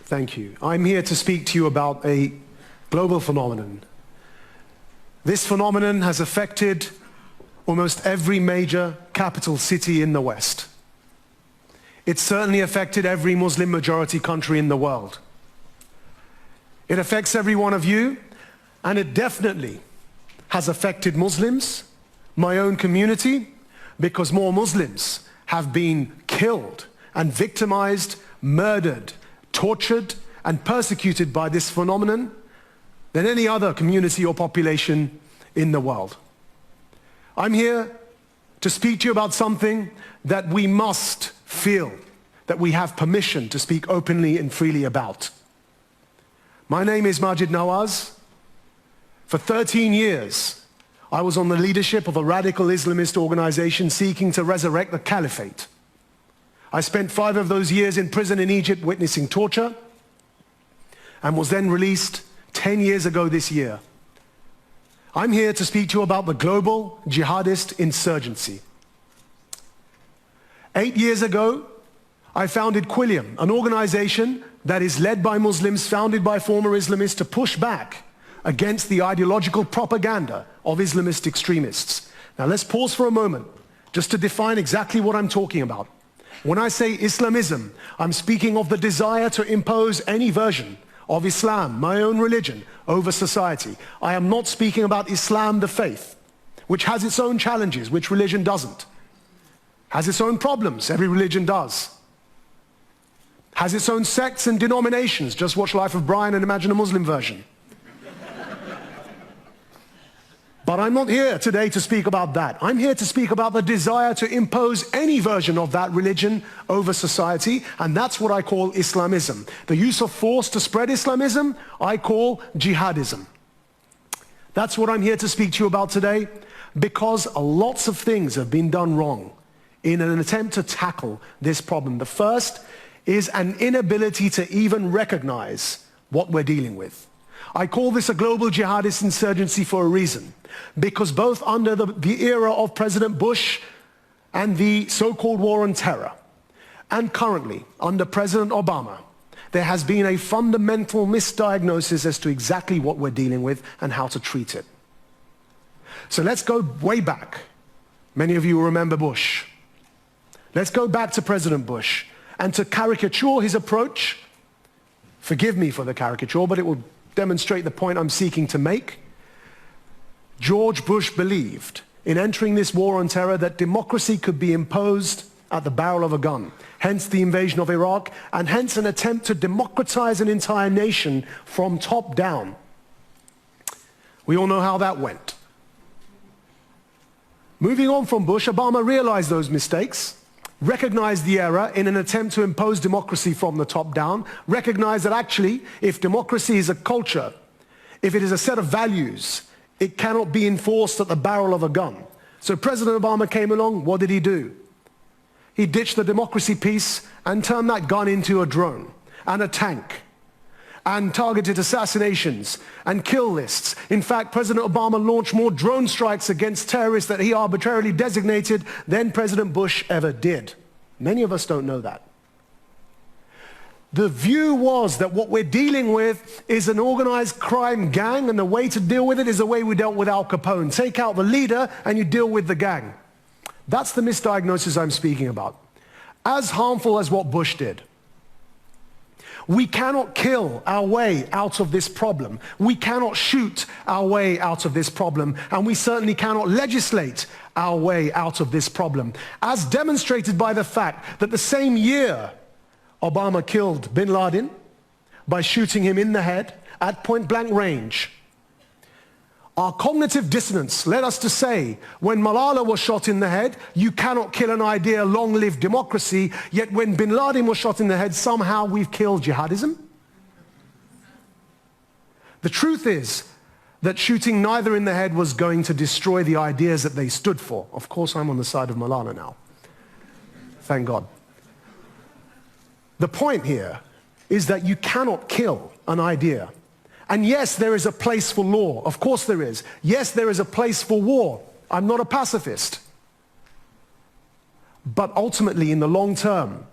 Thank you. I'm here to speak to you about a global phenomenon. This phenomenon has affected almost every major capital city in the West. It's certainly affected every Muslim majority country in the world. It affects every one of you, and it definitely has affected Muslims, my own community, because more Muslims have been killed and victimized, murdered, tortured, and persecuted by this phenomenon than any other community or population in the world. I'm here to speak to you about something that we must feel that we have permission to speak openly and freely about. My name is Maajid Nawaz. For 13 years, I was on the leadership of a radical Islamist organization seeking to resurrect the caliphate. I spent 5 of those years in prison in Egypt witnessing torture and was then released 10 years ago this year. I'm here to speak to you about the global jihadist insurgency. 8 years ago, I founded Cuál, an organization that is led by Muslims, founded by former Islamists, to push back against the ideological propaganda of Islamist extremists. Now let's pause for a moment just to define exactly what I'm talking about. When I say Islamism, I'm speaking of the desire to impose any version of Islam, my own religion, over society. I am not speaking about Islam, the faith, which has its own challenges, which religion doesn't. Has its own problems, every religion does. Has its own sects and denominations, just watch Life of Brian and imagine a Muslim version. But I'm not here today to speak about that. I'm here to speak about the desire to impose any version of that religion over society, and that's what I call Islamism. The use of force to spread Islamism, I call jihadism. That's what I'm here to speak to you about today, because lots of things have been done wrong in an attempt to tackle this problem. The first is an inability to even recognize what we're dealing with. I call this a global jihadist insurgency for a reason, because both under the era of President Bush and the so-called war on terror, and currently under President Obama, there has been a fundamental misdiagnosis as to exactly what we're dealing with and how to treat it. So let's go way back. Many of you will remember Bush. Let's go back to President Bush, and to caricature his approach, forgive me for the caricature, but it will demonstrate the point I'm seeking to make. George Bush believed in entering this war on terror that democracy could be imposed at the barrel of a gun, hence the invasion of Iraq, and hence an attempt to democratize an entire nation from top down. We all know how that went. Moving on from Bush, Obama realized those mistakes, recognized the error in an attempt to impose democracy from the top down, recognized that actually, if democracy is a culture, if it is a set of values, it cannot be enforced at the barrel of a gun. So President Obama came along, what did he do? He ditched the democracy piece and turned that gun into a drone and a tank and targeted assassinations and kill lists. In fact, President Obama launched more drone strikes against terrorists that he arbitrarily designated than President Bush ever did. Many of us don't know that. The view was that what we're dealing with is an organized crime gang, and the way to deal with it is the way we dealt with Al Capone. Take out the leader and you deal with the gang. That's the misdiagnosis I'm speaking about. As harmful as what Bush did. We cannot kill our way out of this problem. We cannot shoot our way out of this problem. And we certainly cannot legislate our way out of this problem. As demonstrated by the fact that the same year Obama killed bin Laden by shooting him in the head at point-blank range. Our cognitive dissonance led us to say, when Malala was shot in the head, you cannot kill an idea, long live democracy, yet when bin Laden was shot in the head, somehow we've killed jihadism? The truth is that shooting neither in the head was going to destroy the ideas that they stood for. Of course, I'm on the side of Malala now. Thank God. The point here is that you cannot kill an idea. And yes, there is a place for law. Of course there is. Yes, there is a place for war. I'm not a pacifist. But ultimately, in the long term,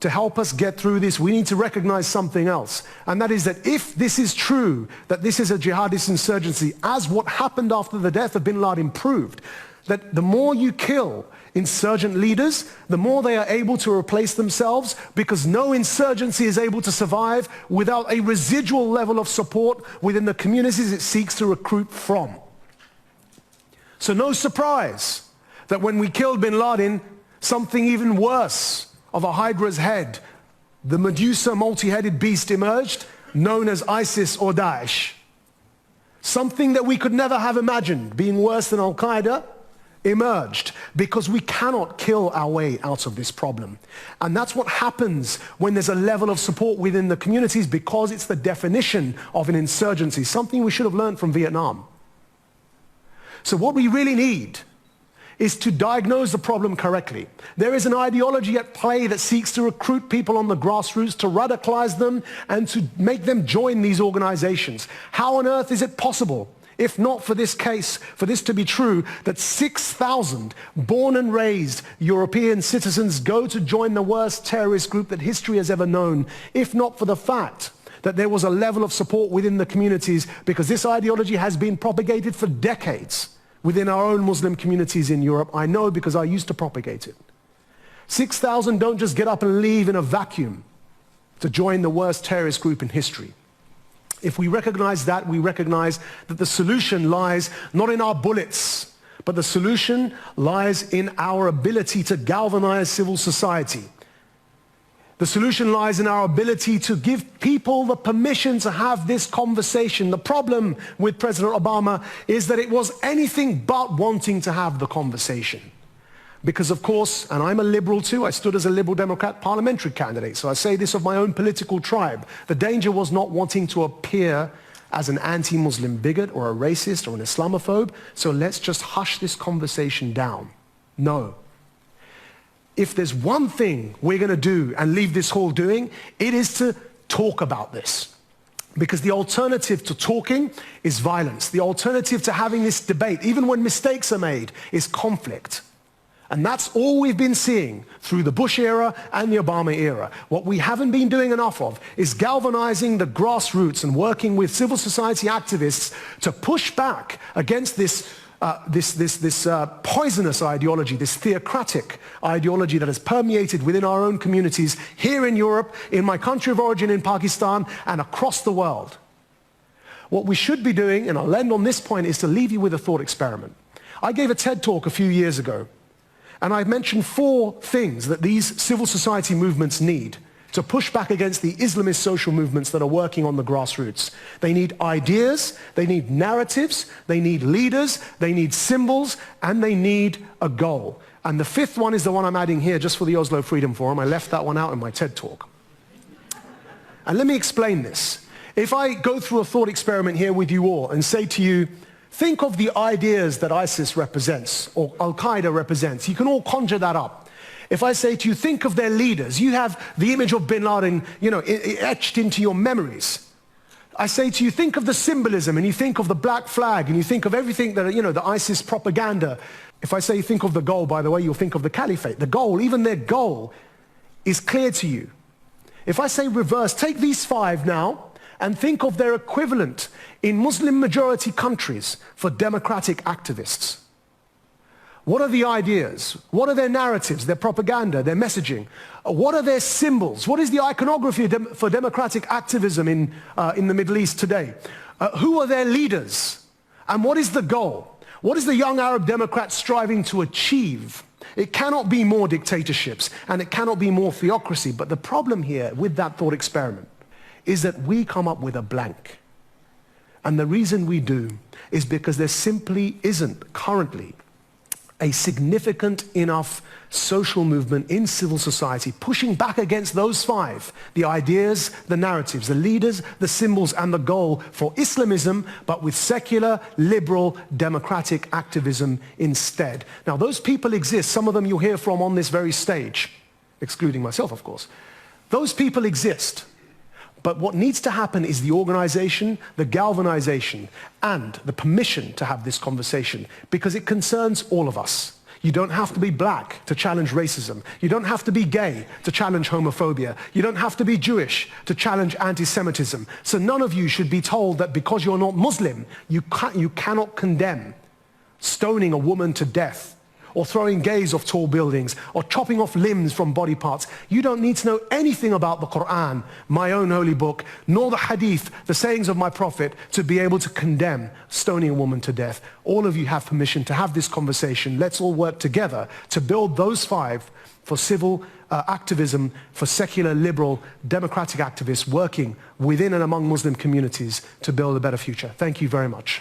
to help us get through this, we need to recognize something else. And that is that if this is true, that this is a jihadist insurgency, as what happened after the death of bin Laden proved, that the more you kill insurgent leaders, the more they are able to replace themselves, because no insurgency is able to survive without a residual level of support within the communities it seeks to recruit from. So no surprise that when we killed bin Laden, something even worse of a hydra's head, the Medusa multi-headed beast emerged, known as ISIS or Daesh. Something that we could never have imagined being worse than Al-Qaeda emerged, because we cannot kill our way out of this problem. And that's what happens when there's a level of support within the communities, because it's the definition of an insurgency, something we should have learned from Vietnam. So what we really need is to diagnose the problem correctly. There is an ideology at play that seeks to recruit people on the grassroots, to radicalize them, and to make them join these organizations. How on earth is it possible, if not for this case, for this to be true, that 6,000 born and raised European citizens go to join the worst terrorist group that history has ever known, if not for the fact that there was a level of support within the communities, because this ideology has been propagated for decades within our own Muslim communities in Europe. I know, because I used to propagate it. 6,000 don't just get up and leave in a vacuum to join the worst terrorist group in history. If we recognize that, we recognize that the solution lies not in our bullets, but the solution lies in our ability to galvanize civil society. The solution lies in our ability to give people the permission to have this conversation. The problem with President Obama is that it was anything but wanting to have the conversation. Because of course, and I'm a liberal too, I stood as a liberal Democrat parliamentary candidate, so I say this of my own political tribe. The danger was not wanting to appear as an anti-Muslim bigot or a racist or an Islamophobe, so let's just hush this conversation down. No. If there's one thing we're going to do and leave this hall doing, it is to talk about this. Because the alternative to talking is violence. The alternative to having this debate, even when mistakes are made, is conflict. And that's all we've been seeing through the Bush era and the Obama era. What we haven't been doing enough of is galvanizing the grassroots and working with civil society activists to push back against this poisonous ideology, this theocratic ideology that has permeated within our own communities here in Europe, in my country of origin in Pakistan, and across the world. What we should be doing, and I'll end on this point, is to leave you with a thought experiment. I gave a TED talk a few years ago, and I mentioned 4 things that these civil society movements need to push back against the Islamist social movements that are working on the grassroots. They need ideas, they need narratives, they need leaders, they need symbols, and they need a goal. And the 5th one is the one I'm adding here just for the Oslo Freedom Forum. I left that one out in my TED talk. And let me explain this. If I go through a thought experiment here with you all and say to you, think of the ideas that ISIS represents or Al-Qaeda represents, you can all conjure that up. If I say to you, think of their leaders, you have the image of bin Laden, etched into your memories. I say to you, think of the symbolism, and you think of the black flag, and you think of everything that, the ISIS propaganda. If I say think of the goal, by the way, you'll think of the caliphate. The goal, even their goal, is clear to you. If I say reverse, take these 5 now, and think of their equivalent in Muslim majority countries for democratic activists. What are the ideas? What are their narratives, their propaganda, their messaging? What are their symbols? What is the iconography for democratic activism in the Middle East today? Who are their leaders? And what is the goal? What is the young Arab Democrat striving to achieve? It cannot be more dictatorships, and it cannot be more theocracy. But the problem here with that thought experiment is that we come up with a blank. And the reason we do is because there simply isn't currently a significant enough social movement in civil society pushing back against those 5, the ideas, the narratives, the leaders, the symbols, and the goal for Islamism, but with secular, liberal, democratic activism instead. Now, those people exist. Some of them you'll hear from on this very stage, excluding myself, of course. Those people exist. But what needs to happen is the organization, the galvanization, and the permission to have this conversation, because it concerns all of us. You don't have to be black to challenge racism. You don't have to be gay to challenge homophobia. You don't have to be Jewish to challenge anti-Semitism. So none of you should be told that because you're not Muslim, you cannot condemn stoning a woman to death, or throwing gays off tall buildings, or chopping off limbs from body parts. You don't need to know anything about the Quran, my own holy book, nor the hadith, the sayings of my prophet, to be able to condemn stoning a woman to death. All of you have permission to have this conversation. Let's all work together to build those 5 for civil activism, for secular, liberal, democratic activists working within and among Muslim communities to build a better future. Thank you very much.